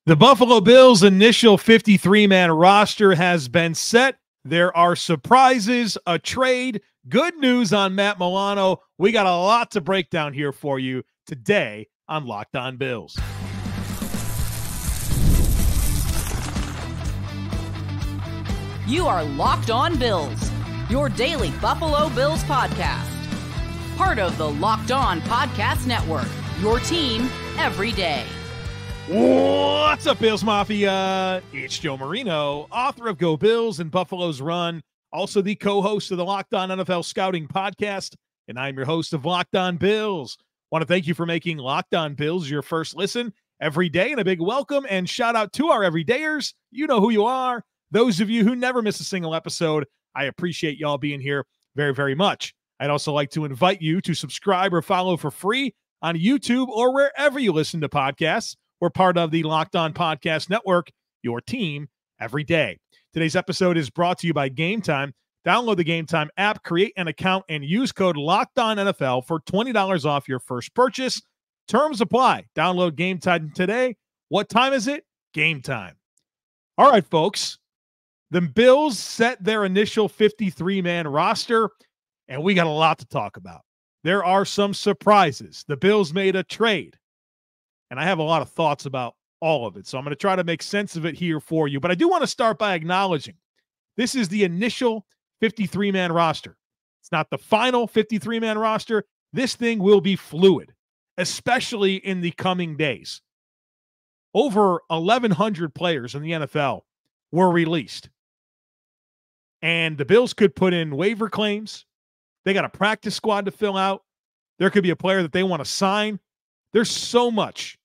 The Buffalo Bills' initial 53-man roster has been set. There are surprises, a trade, good news on Matt Milano. We got a lot to break down here for you today on Locked On Bills. You are Locked On Bills, your daily Buffalo Bills podcast. Part of the Locked On Podcast Network, your team every day. What's up, Bills Mafia? It's Joe Marino, author of Go Bills and Buffalo's Run, also the co-host of the Locked On NFL Scouting Podcast, and I'm your host of Locked On Bills. Want to thank you for making Locked On Bills your first listen every day, and a big welcome and shout out to our everydayers. You know who you are. Those of you who never miss a single episode, I appreciate y'all being here very, very much. I'd also like to invite you to subscribe or follow for free on YouTube or wherever you listen to podcasts. We're part of the Locked On Podcast Network, your team every day. Today's episode is brought to you by Game Time. Download the Game Time app, create an account, and use code LOCKEDONNFL for $20 off your first purchase. Terms apply. Download Game Time today. What time is it? Game time. All right, folks. The Bills set their initial 53-man roster, and we got a lot to talk about. There are some surprises. The Bills made a trade. And I have a lot of thoughts about all of it. So I'm going to try to make sense of it here for you. But I do want to start by acknowledging this is the initial 53-man roster. It's not the final 53-man roster. This thing will be fluid, especially in the coming days. Over 1,100 players in the NFL were released. And the Bills could put in waiver claims. They got a practice squad to fill out. There could be a player that they want to sign. There's so much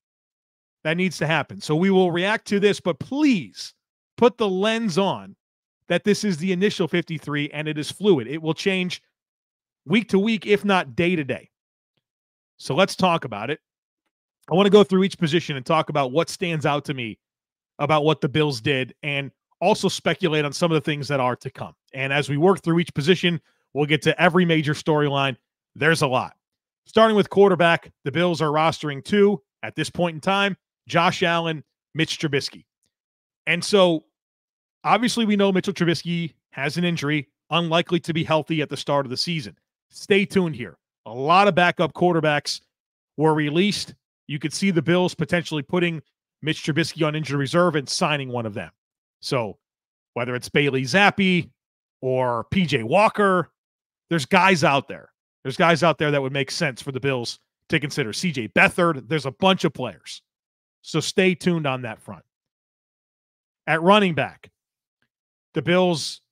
that needs to happen. So we will react to this, but please put the lens on that this is the initial 53 and it is fluid. It will change week to week, if not day to day. So let's talk about it. I want to go through each position and talk about what stands out to me about what the Bills did and also speculate on some of the things that are to come. And as we work through each position, we'll get to every major storyline. There's a lot. Starting with quarterback, the Bills are rostering two at this point in time: Josh Allen, Mitch Trubisky. And so, obviously, we know Mitchell Trubisky has an injury, unlikely to be healthy at the start of the season. Stay tuned here. A lot of backup quarterbacks were released. You could see the Bills potentially putting Mitch Trubisky on injured reserve and signing one of them. So, whether it's Bailey Zappi or P.J. Walker, there's guys out there. There's guys out there that would make sense for the Bills to consider. C.J. Beathard, there's a bunch of players. So stay tuned on that front. At running back, the Bills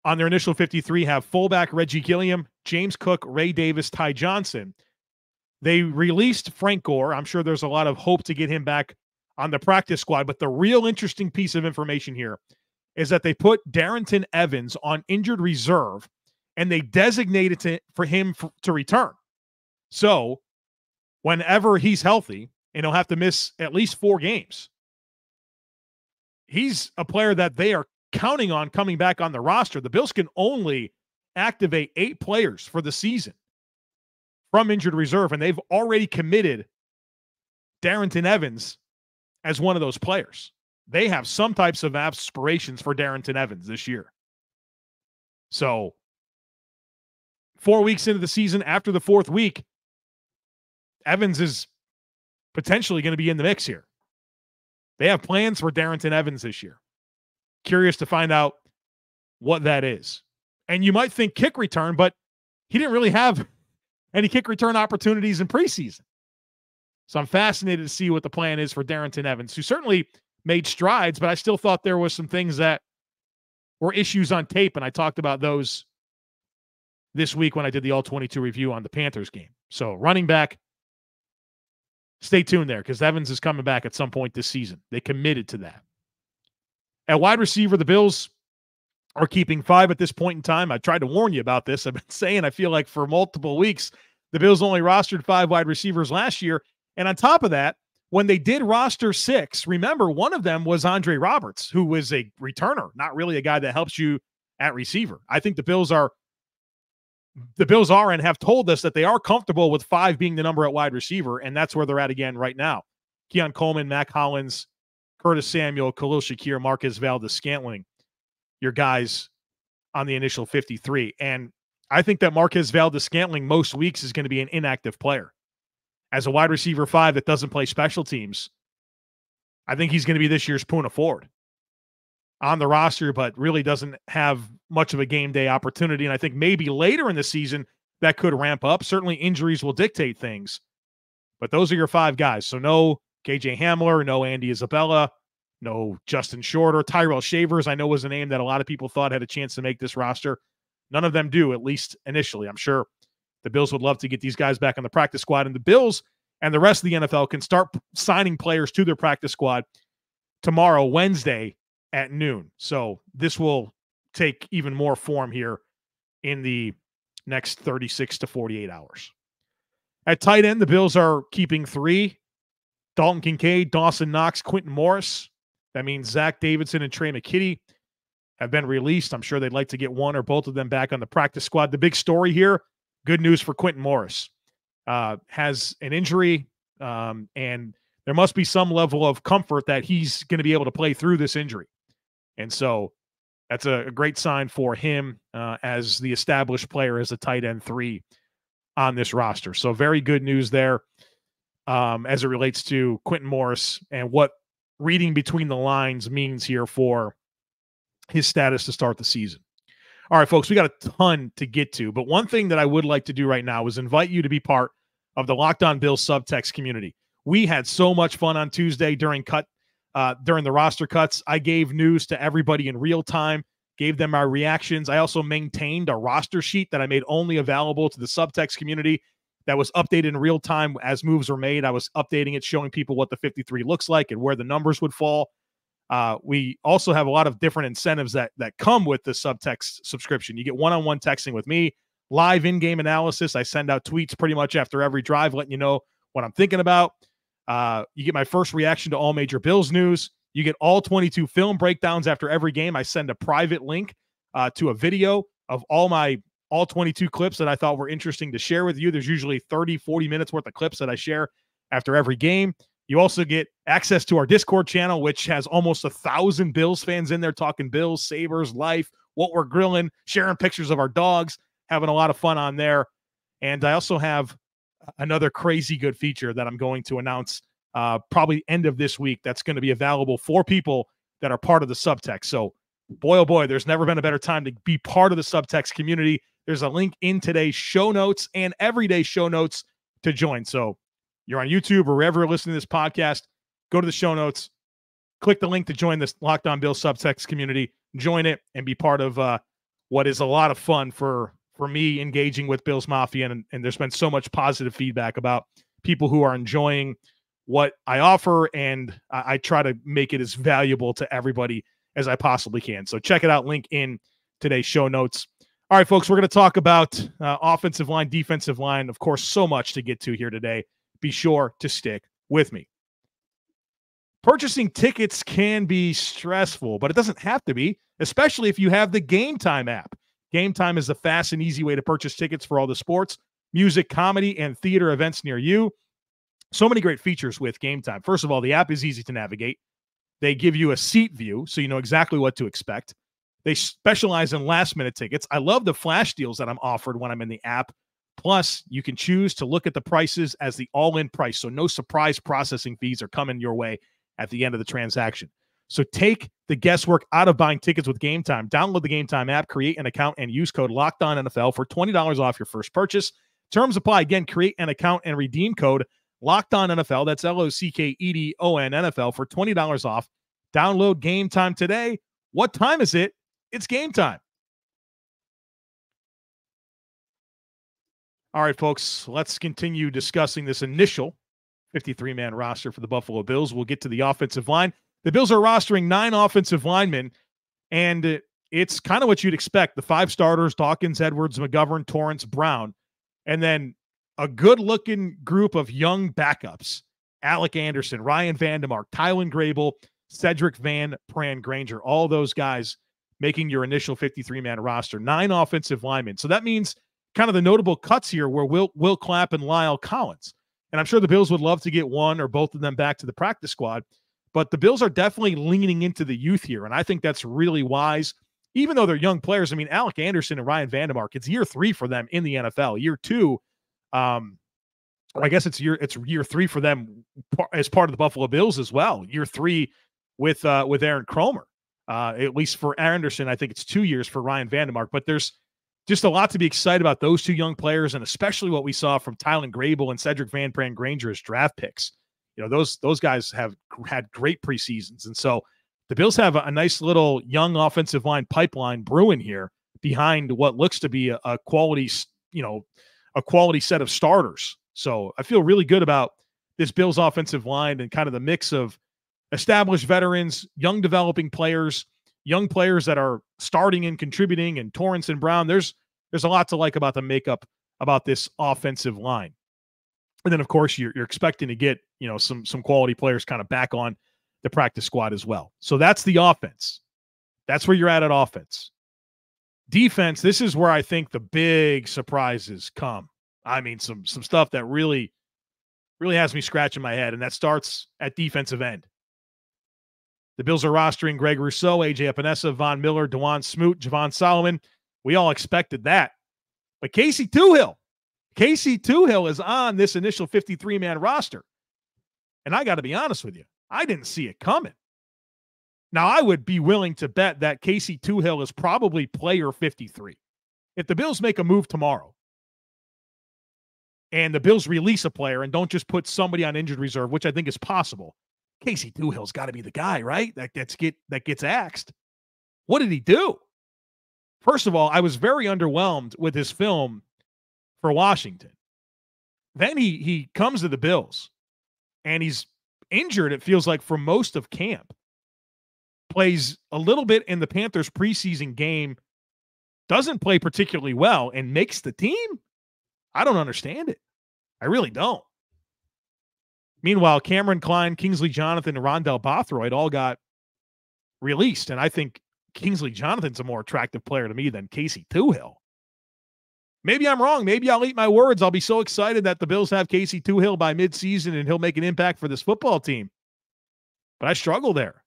on their initial 53 have fullback Reggie Gilliam, James Cook, Ray Davis, Ty Johnson. They released Frank Gore. I'm sure there's a lot of hope to get him back on the practice squad. But the real interesting piece of information here is that they put Darrynton Evans on injured reserve, and they designated for him to return. So whenever he's healthy, and he'll have to miss at least 4 games, he's a player that they are counting on coming back on the roster. The Bills can only activate 8 players for the season from injured reserve, and they've already committed Darrynton Evans as one of those players. They have some types of aspirations for Darrynton Evans this year. So 4 weeks into the season, after the 4th week, Evans is potentially going to be in the mix here. They have plans for Darrynton Evans this year. Curious to find out what that is. And you might think kick return, but he didn't really have any kick return opportunities in preseason. So I'm fascinated to see what the plan is for Darrynton Evans, who certainly made strides, but I still thought there was some things that were issues on tape, and I talked about those this week when I did the All-22 review on the Panthers game. So running back, stay tuned there because Evans is coming back at some point this season. They committed to that. At wide receiver, the Bills are keeping 5 at this point in time. I tried to warn you about this. I've been saying, I feel like for multiple weeks, the Bills only rostered 5 wide receivers last year. And on top of that, when they did roster 6, remember, one of them was Andre Roberts, who was a returner, not really a guy that helps you at receiver. I think the Bills are and have told us that they are comfortable with 5 being the number at wide receiver, and that's where they're at again right now. Keon Coleman, Mack Hollins, Curtis Samuel, Khalil Shakir, Marquez Valdes-Scantling, your guys on the initial 53. And I think that Marquez Valdes-Scantling most weeks is going to be an inactive player. As a wide receiver 5 that doesn't play special teams, I think he's going to be this year's Puna Ford on the roster, but really doesn't have much of a game day opportunity. And I think maybe later in the season that could ramp up. Certainly injuries will dictate things, but those are your 5 guys. So no KJ Hamler, no Andy Isabella, no Justin Shorter. Tyrell Shavers, I know, was a name that a lot of people thought had a chance to make this roster. None of them do, at least initially. I'm sure the Bills would love to get these guys back on the practice squad, and the Bills and the rest of the NFL can start signing players to their practice squad tomorrow, Wednesday at noon. So this will take even more form here in the next 36 to 48 hours. At tight end, the Bills are keeping 3. Dalton Kincaid, Dawson Knox, Quentin Morris. That means Zach Davidson and Trey McKitty have been released. I'm sure they'd like to get one or both of them back on the practice squad. The big story here, good news for Quentin Morris. Has an injury, and there must be some level of comfort that he's going to be able to play through this injury. And so that's a great sign for him as the established player as a tight end 3 on this roster. So very good news there as it relates to Quentin Morris and what reading between the lines means here for his status to start the season. All right, folks, we got a ton to get to, but one thing that I would like to do right now is invite you to be part of the Locked On Bills subtext community. We had so much fun on Tuesday during the roster cuts. I gave news to everybody in real time, gave them my reactions. I also maintained a roster sheet that I made only available to the subtext community that was updated in real time as moves were made. I was updating it, showing people what the 53 looks like and where the numbers would fall. We also have a lot of different incentives that come with the subtext subscription. You get one-on-one texting with me, live in-game analysis. I send out tweets pretty much after every drive, letting you know what I'm thinking about. You get my first reaction to all major Bills news. You get all 22 film breakdowns after every game. I send a private link to a video of all 22 clips that I thought were interesting to share with you. There's usually 30, 40 minutes worth of clips that I share after every game. You also get access to our Discord channel, which has almost 1,000 Bills fans in there talking Bills, Sabres, life, what we're grilling, sharing pictures of our dogs, having a lot of fun on there. And I also have another crazy good feature that I'm going to announce probably end of this week that's going to be available for people that are part of the subtext. So boy, oh boy, there's never been a better time to be part of the subtext community. There's a link in today's show notes and everyday show notes to join. So you're on YouTube or wherever you're listening to this podcast, go to the show notes, click the link to join this Locked On Bills subtext community, join it, and be part of what is a lot of fun for me engaging with Bills Mafia. And there's been so much positive feedback about people who are enjoying what I offer, and I try to make it as valuable to everybody as I possibly can. So check it out, link in today's show notes. All right, folks, we're going to talk about offensive line, defensive line. Of course, so much to get to here today. Be sure to stick with me. Purchasing tickets can be stressful, but it doesn't have to be, especially if you have the Game Time app. Game Time is the fast and easy way to purchase tickets for all the sports, music, comedy, and theater events near you. So many great features with Game Time. First of all, the app is easy to navigate. They give you a seat view, so you know exactly what to expect. They specialize in last-minute tickets. I love the flash deals that I'm offered when I'm in the app. Plus, you can choose to look at the prices as the all-in price, so no surprise processing fees are coming your way at the end of the transaction. So take the guesswork out of buying tickets with Game Time. Download the Game Time app, create an account, and use code LOCKEDONNFL for $20 off your first purchase. Terms apply. Again, create an account and redeem code LOCKEDONNFL. That's LOCKEDON NFL for $20 off. Download Game Time today. What time is it? It's game time. All right, folks, let's continue discussing this initial 53-man roster for the Buffalo Bills. We'll get to the offensive line. The Bills are rostering 9 offensive linemen, and it's kind of what you'd expect. The 5 starters, Dawkins, Edwards, McGovern, Torrance, Brown, and then a good-looking group of young backups, Alec Anderson, Ryan Vandemark, Tylen Grable, Cedric Van Pran Granger, all those guys making your initial 53-man roster. 9 offensive linemen. So that means kind of the notable cuts here were Will Clapp and Lyle Collins. And I'm sure the Bills would love to get one or both of them back to the practice squad. But the Bills are definitely leaning into the youth here, and I think that's really wise. Even though they're young players, I mean, Alec Anderson and Ryan Vandermark, it's year 3 for them in the NFL. Year 2, I guess it's year 3 for them as part of the Buffalo Bills as well. Year 3 with Aaron Cromer. At least for Anderson, I think it's 2 years for Ryan Vandermark. But there's just a lot to be excited about those two young players, and especially what we saw from Tylen Grable and Cedric Van Pran Granger as draft picks. Those guys have had great preseasons, and so the Bills have a nice little young offensive line pipeline brewing here behind what looks to be a quality set of starters. So I feel really good about this Bills offensive line and kind of the mix of established veterans, young developing players, young players that are starting and contributing, and Torrance and Brown. There's a lot to like about the makeup about this offensive line. And then, of course, you're expecting to get, some quality players kind of back on the practice squad as well. So that's the offense. That's where you're at offense. Defense, this is where I think the big surprises come. I mean, some stuff that really, really has me scratching my head, and that starts at defensive end. The Bills are rostering Greg Rousseau, A.J. Epinesa, Von Miller, DeJuan Smoot, Javon Solomon. We all expected that. But Casey Toohill is on this initial 53-man roster. And I got to be honest with you, I didn't see it coming. Now, I would be willing to bet that Casey Toohill is probably player 53. If the Bills make a move tomorrow and the Bills release a player and don't just put somebody on injured reserve, which I think is possible, Casey Toohill's got to be the guy, right? That gets axed. What did he do? First of all, I was very underwhelmed with his film for Washington. Then he comes to the Bills, and he's injured, it feels like, for most of camp. Plays a little bit in the Panthers preseason game, doesn't play particularly well, and makes the team? I don't understand it. I really don't. Meanwhile, Cameron Klein, Kingsley Jonathan, and Rondell Bothroyd all got released, and I think Kingsley Jonathan's a more attractive player to me than Casey Toohill. Maybe I'm wrong. Maybe I'll eat my words. I'll be so excited that the Bills have Casey Toohill by midseason and he'll make an impact for this football team. But I struggle there.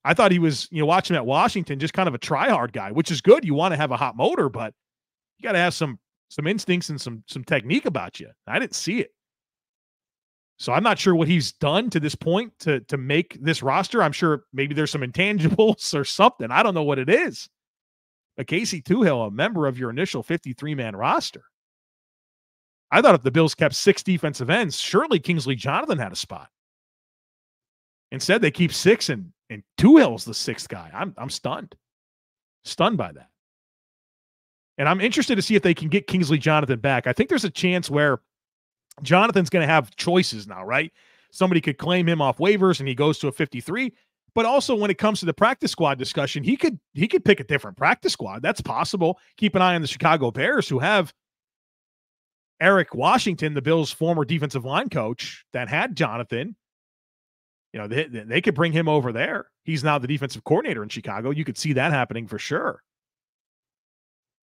I thought he was, watching him at Washington, just kind of a try-hard guy, which is good. You want to have a hot motor, but you got to have some instincts and some technique about you. I didn't see it. So I'm not sure what he's done to this point to make this roster. I'm sure maybe there's some intangibles or something. I don't know what it is. But Casey Toohill, a member of your initial 53-man roster. I thought if the Bills kept 6 defensive ends, surely Kingsley Jonathan had a spot. Instead, they keep 6, and Toohill's the 6th guy. I'm stunned. Stunned by that. And I'm interested to see if they can get Kingsley Jonathan back. I think there's a chance where Jonathan's going to have choices now, right? Somebody could claim him off waivers and he goes to a 53. But also when it comes to the practice squad discussion, he could pick a different practice squad. That's possible. Keep an eye on the Chicago Bears, who have Eric Washington, the Bills' former defensive line coach that had Jonathan. They could bring him over there. He's now the defensive coordinator in Chicago. You could see that happening for sure.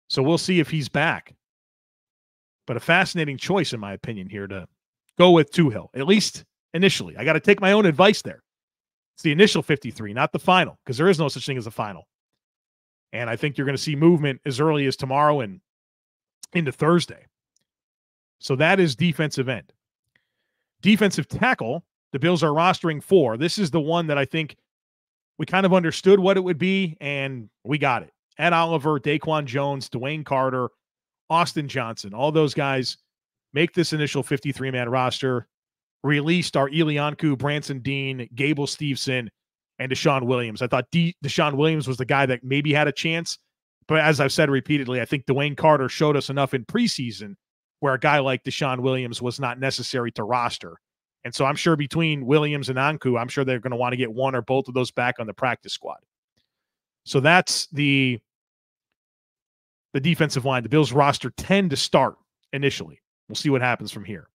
So we'll see if he's back. But a fascinating choice, in my opinion, here to go with Toohill, at least initially. I got to take my own advice there. It's the initial 53, not the final, because there is no such thing as a final. And I think you're going to see movement as early as tomorrow and into Thursday. So that is defensive end. Defensive tackle, the Bills are rostering 4. This is the one that I think we kind of understood what it would be, and we got it. Ed Oliver, Daquan Jones, Dwayne Carter, Austin Johnson, all those guys make this initial 53-man roster. Released are Elianku, Branson Dean, Gable Steveson, and Deshaun Williams. I thought Deshaun Williams was the guy that maybe had a chance, but as I've said repeatedly, I think Dwayne Carter showed us enough in preseason where a guy like Deshaun Williams was not necessary to roster. And so I'm sure between Williams and Anku, I'm sure they're going to want to get one or both of those back on the practice squad. So that's the defensive line. The Bills roster 10 to start initially. We'll see what happens from here.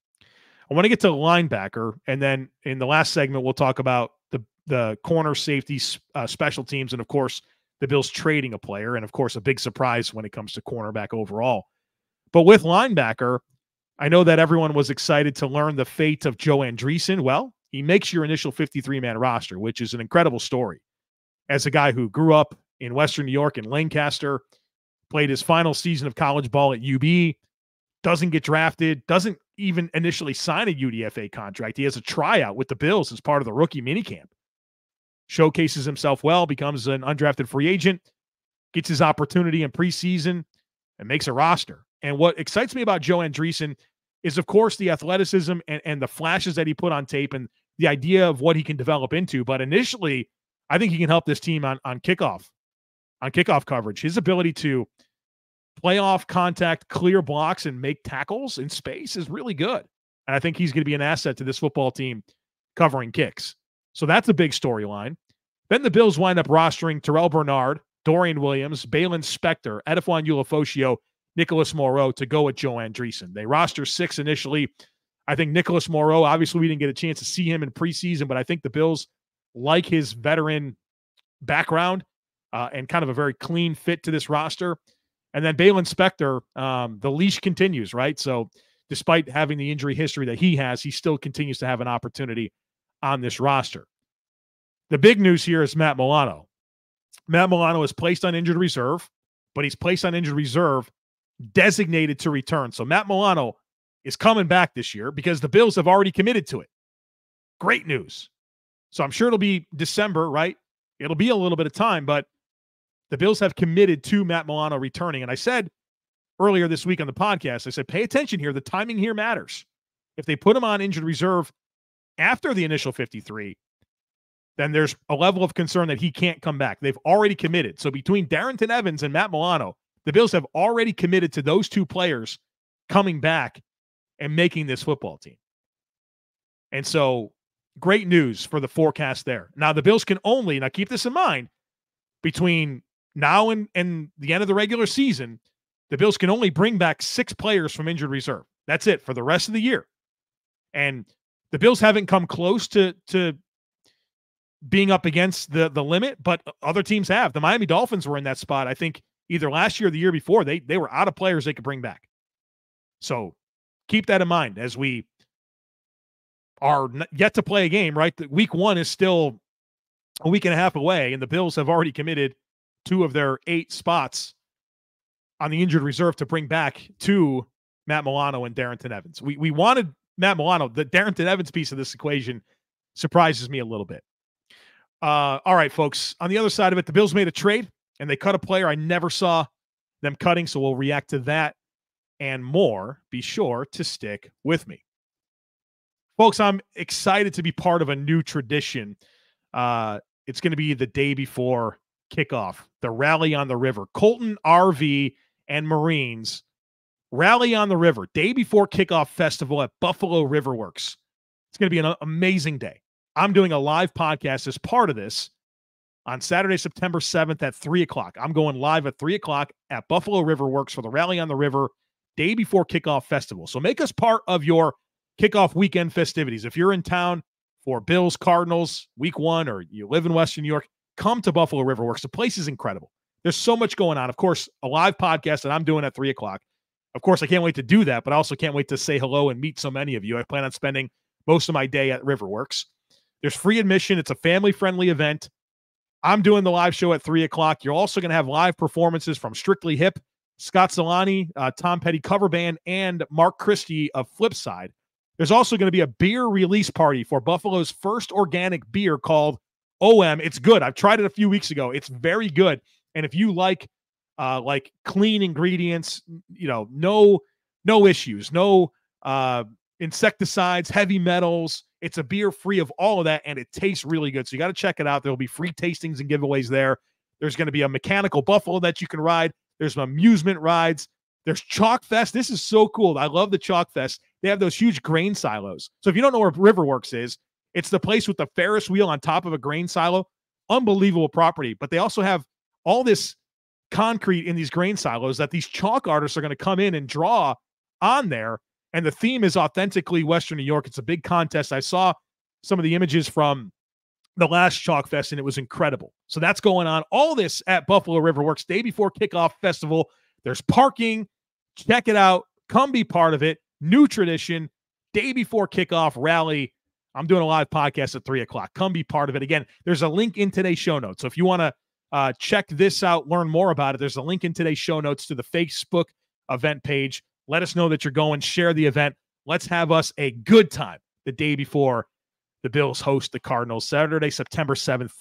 I want to get to the linebacker, and then in the last segment, we'll talk about the corner, safety, special teams, and, of course, the Bills trading a player, and, of course, a big surprise when it comes to cornerback overall. But with linebacker, I know that everyone was excited to learn the fate of Joe Andreessen. Well, he makes your initial 53-man roster, which is an incredible story. As a guy who grew up in Western New York in Lancaster, played his final season of college ball at UB, doesn't get drafted, doesn't even initially sign a UDFA contract. He has a tryout with the Bills as part of the rookie minicamp. Showcases himself well, becomes an undrafted free agent, gets his opportunity in preseason, and makes a roster. And what excites me about Joe Andreessen is, of course, the athleticism and the flashes that he put on tape and the idea of what he can develop into. But initially, I think he can help this team on kickoff coverage. His ability to play off contact, clear blocks, and make tackles in space is really good. And I think he's going to be an asset to this football team covering kicks. So that's a big storyline. Then the Bills wind up rostering Terrell Bernard, Dorian Williams, Balin Spector, Edifon Ulofosio, Nicholas Moreau to go with Joe Andreessen. They roster 6 initially. I think Nicholas Moreau, obviously we didn't get a chance to see him in preseason, but I think the Bills like his veteran background and kind of a very clean fit to this roster. And then Balin Spector, the leash continues, right? So despite having the injury history that he has, he still continues to have an opportunity on this roster. The big news here is Matt Milano. Matt Milano is placed on injured reserve, but he's placed on injured reserve designated to return. So Matt Milano is coming back this year because the Bills have already committed to it. Great news. So I'm sure it'll be December, right? It'll be a little bit of time, but the Bills have committed to Matt Milano returning. And I said earlier this week on the podcast, I said, pay attention here. The timing here matters. If they put him on injured reserve after the initial 53, then there's a level of concern that he can't come back. They've already committed. So between Darrington Evans and Matt Milano, the Bills have already committed to those two players coming back and making this football team. And so great news for the forecast there. Now the Bills can only, now keep this in mind, between now and the end of the regular season, the Bills can only bring back 6 players from injured reserve. That's it for the rest of the year. And the Bills haven't come close to being up against the limit, but other teams have. The Miami Dolphins were in that spot, I think, either last year or the year before. They were out of players they could bring back. So keep that in mind as we are yet to play a game, right? Week 1 is still a week and a half away, and the Bills have already committed 2 of their 8 spots on the injured reserve to bring back to Matt Milano and Darrington Evans. We wanted Matt Milano. The Darrington Evans piece of this equation surprises me a little bit. All right, folks. On the other side of it, the Bills made a trade, and they cut a player I never saw them cutting, so we'll react to that and more. Be sure to stick with me. Folks, I'm excited to be part of a new tradition. It's going to be the day before kickoff, the Rally on the River. Colton, RV, and Marines Rally on the River, day before kickoff festival at Buffalo River Works. It's going to be an amazing day. I'm doing a live podcast as part of this on Saturday, September 7th at 3 o'clock. I'm going live at 3 o'clock at Buffalo River Works for the Rally on the River, day before kickoff festival. So make us part of your kickoff weekend festivities. If you're in town for Bills, Cardinals, week 1, or you live in Western New York, come to Buffalo River Works. The place is incredible. There's so much going on. Of course, a live podcast that I'm doing at 3 o'clock. Of course, I can't wait to do that, but I also can't wait to say hello and meet so many of you. I plan on spending most of my day at Riverworks. There's free admission. It's a family-friendly event. I'm doing the live show at 3 o'clock. You're also going to have live performances from Strictly Hip, Scott Solani, Tom Petty cover band, and Mark Christie of Flipside. There's also going to be a beer release party for Buffalo's first organic beer called OM. It's good. I've tried it a few weeks ago. It's very good. And if you like clean ingredients, no issues, no insecticides, heavy metals. It's a beer free of all of that, and it tastes really good. So you got to check it out. There'll be free tastings and giveaways there. There's going to be a mechanical buffalo that you can ride. There's some amusement rides. There's Chalk Fest. This is so cool. I love the Chalk Fest. They have those huge grain silos. So if you don't know where Riverworks is, it's the place with the Ferris wheel on top of a grain silo. Unbelievable property. But they also have all this concrete in these grain silos that these chalk artists are going to come in and draw on there. And the theme is authentically Western New York. It's a big contest. I saw some of the images from the last Chalk Fest, and it was incredible. So that's going on. All this at Buffalo River Works, day before kickoff festival. There's parking. Check it out. Come be part of it. New tradition. Day before kickoff rally I'm doing a live podcast at 3 o'clock. Come be part of it. Again, there's a link in today's show notes. So if you want to check this out, learn more about it, there's a link in today's show notes to the Facebook event page. Let us know that you're going. Share the event. Let's have us a good time the day before the Bills host the Cardinals. Saturday, September 7th.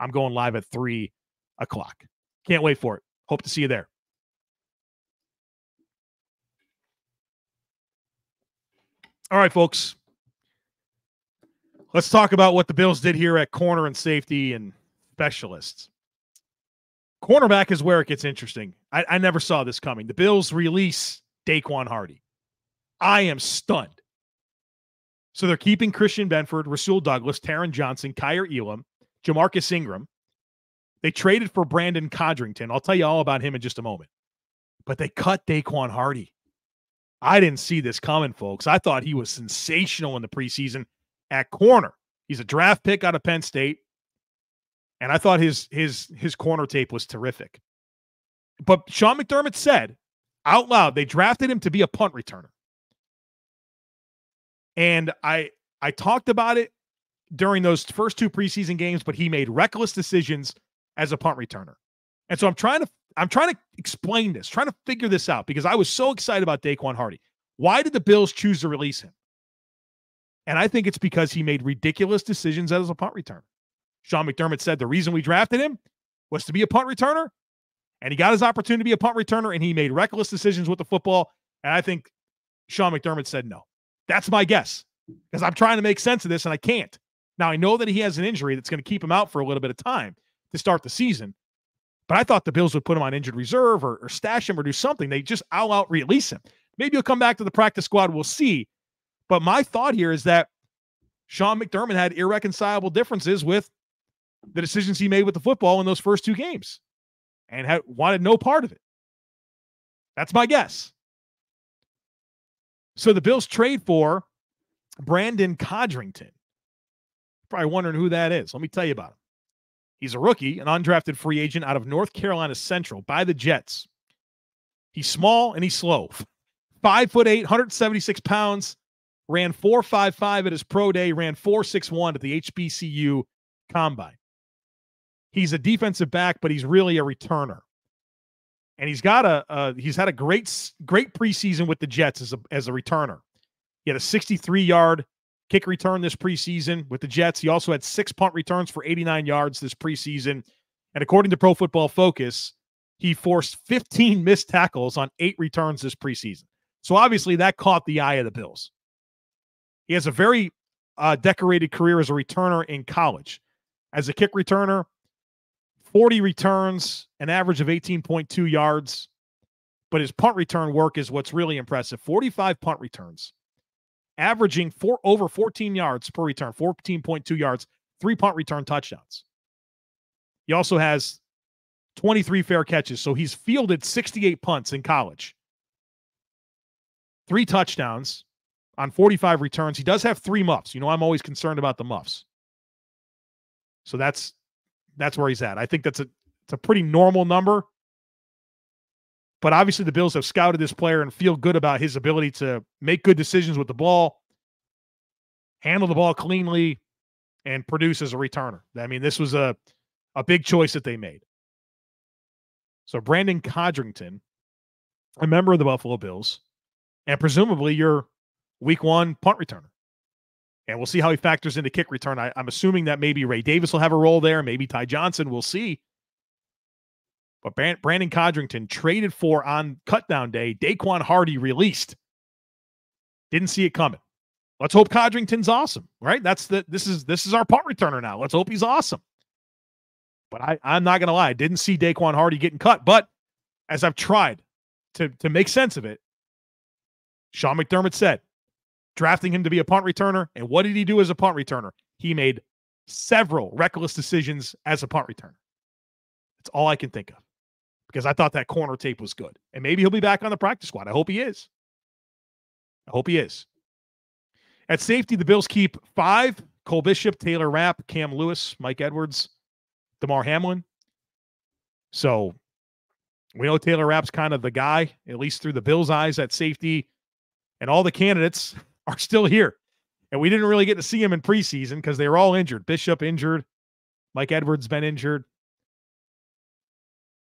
I'm going live at 3 o'clock. Can't wait for it. Hope to see you there. All right, folks. Let's talk about what the Bills did here at corner and safety and specialists. Cornerback is where it gets interesting. I never saw this coming. The Bills release Daequan Hardy. I am stunned. So they're keeping Christian Benford, Rasul Douglas, Taron Johnson, Kyer Elam, JaMarcus Ingram. They traded for Brandon Codrington. I'll tell you all about him in just a moment. But they cut Daequan Hardy. I didn't see this coming, folks. I thought he was sensational in the preseason at corner. He's a draft pick out of Penn State. And I thought his corner tape was terrific. But Sean McDermott said out loud, they drafted him to be a punt returner. And I talked about it during those first 2 preseason games, but he made reckless decisions as a punt returner. And so I'm trying to explain this, trying to figure this out, because I was so excited about Daequan Hardy. Why did the Bills choose to release him? And I think it's because he made ridiculous decisions as a punt returner. Sean McDermott said the reason we drafted him was to be a punt returner, and he got his opportunity to be a punt returner, and he made reckless decisions with the football. And I think Sean McDermott said no. That's my guess, because I'm trying to make sense of this, and I can't. Now, I know that he has an injury that's going to keep him out for a little bit of time to start the season, but I thought the Bills would put him on injured reserve or stash him or do something. They just out release him. Maybe he'll come back to the practice squad. We'll see. But my thought here is that Sean McDermott had irreconcilable differences with the decisions he made with the football in those first 2 games and wanted no part of it. That's my guess. So the Bills trade for Brandon Codrington. Probably wondering who that is. Let me tell you about him. He's a rookie, an undrafted free agent out of North Carolina Central by the Jets. He's small and he's slow. 5'8", 176 pounds, ran 4.55 at his pro day, ran 4.61 at the HBCU Combine. He's a defensive back, but he's really a returner. And he's had a great preseason with the Jets as a returner. He had a 63-yard kick return this preseason with the Jets. He also had 6 punt returns for 89 yards this preseason. And according to Pro Football Focus, he forced 15 missed tackles on 8 returns this preseason. So obviously that caught the eye of the Bills. He has a very decorated career as a returner in college. As a kick returner, 40 returns, an average of 18.2 yards. But his punt return work is what's really impressive. 45 punt returns, averaging over 14 yards per return, 14.2 yards, 3 punt return touchdowns. He also has 23 fair catches, so he's fielded 68 punts in college. 3 touchdowns on 45 returns. He does have 3 muffs. You know, I'm always concerned about the muffs. So that's where he's at. I think it's a pretty normal number. But obviously the Bills have scouted this player and feel good about his ability to make good decisions with the ball, handle the ball cleanly, and produce as a returner. I mean, this was a big choice that they made. So Brandon Codrington, a member of the Buffalo Bills, and presumably your week 1 punt returner. And we'll see how he factors into kick return. I'm assuming that maybe Ray Davis will have a role there. Maybe Ty Johnson. We'll see. But Brandon Codrington traded for on cutdown day. Daequan Hardy released. Didn't see it coming. Let's hope Codrington's awesome, right? This is our punt returner now. Let's hope he's awesome. But I'm not going to lie. I didn't see Daequan Hardy getting cut. But as I've tried to make sense of it, Sean McDermott said, drafting him to be a punt returner. And what did he do as a punt returner? He made several reckless decisions as a punt returner. That's all I can think of, because I thought that corner tape was good. And maybe he'll be back on the practice squad. I hope he is. At safety, the Bills keep 5: Cole Bishop, Taylor Rapp, Cam Lewis, Mike Edwards, DeMar Hamlin. So we know Taylor Rapp's kind of the guy, at least through the Bills' eyes at safety. And all the candidates are still here. And we didn't really get to see him in preseason because they were all injured. Bishop injured. Mike Edwards been injured.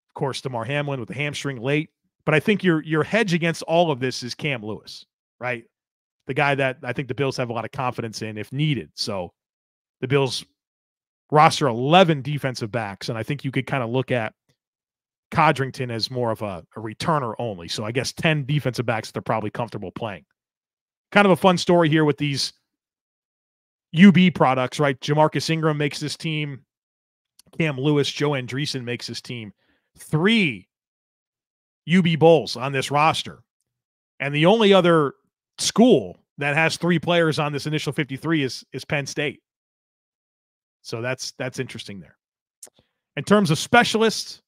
Of course, DeMar Hamlin with the hamstring late. But I think your hedge against all of this is Cam Lewis, right? The guy that I think the Bills have a lot of confidence in if needed. So the Bills roster 11 defensive backs, and I think you could kind of look at Codrington as more of a returner only. So I guess 10 defensive backs that they're probably comfortable playing. Kind of a fun story here with these UB products, right? JaMarcus Ingram makes this team. Cam Lewis, Joe Andreessen makes this team. 3 UB Bulls on this roster. And the only other school that has 3 players on this initial 53 is Penn State. So that's interesting there. In terms of specialists,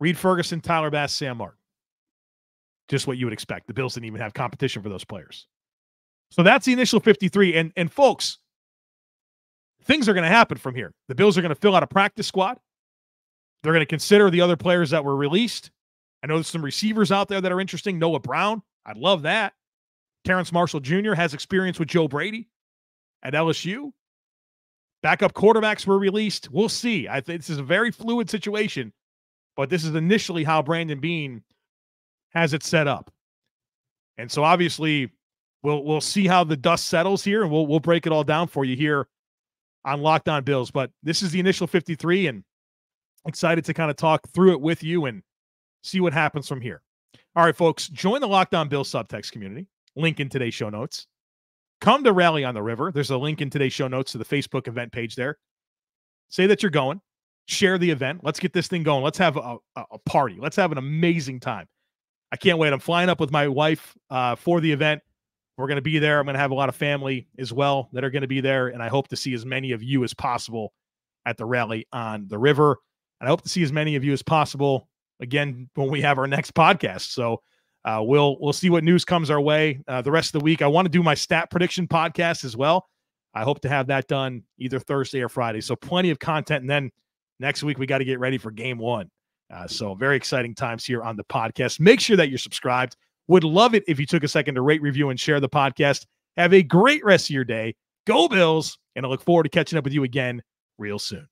Reed Ferguson, Tyler Bass, Sam Martin. Just what you would expect. The Bills didn't even have competition for those players. So that's the initial 53. And folks, things are going to happen from here. The Bills are going to fill out a practice squad. They're going to consider the other players that were released. I know there's some receivers out there that are interesting. Noah Brown. I'd love that. Terrence Marshall Jr. has experience with Joe Brady at LSU. Backup quarterbacks were released. We'll see. I think this is a very fluid situation, but this is initially how Brandon Beane has it set up. And so obviously we'll see how the dust settles here, and we'll break it all down for you here on Locked On Bills. But this is the initial 53, and excited to kind of talk through it with you and see what happens from here. All right, folks, join the Locked On Bills subtext community. Link in today's show notes. Come to Rally on the River. There's a link in today's show notes to the Facebook event page there. Say that you're going. Share the event. Let's get this thing going. Let's have a party. Let's have an amazing time. I can't wait. I'm flying up with my wife for the event. We're going to be there. I'm going to have a lot of family as well that are going to be there, and I hope to see as many of you as possible at the Rally on the River. And I hope to see as many of you as possible, again, when we have our next podcast. So we'll see what news comes our way the rest of the week. I want to do my stat prediction podcast as well. I hope to have that done either Thursday or Friday. So plenty of content. And then next week, we got to get ready for game 1. So very exciting times here on the podcast. Make sure that you're subscribed. Would love it if you took a second to rate, review, and share the podcast. Have a great rest of your day. Go Bills. And I look forward to catching up with you again real soon.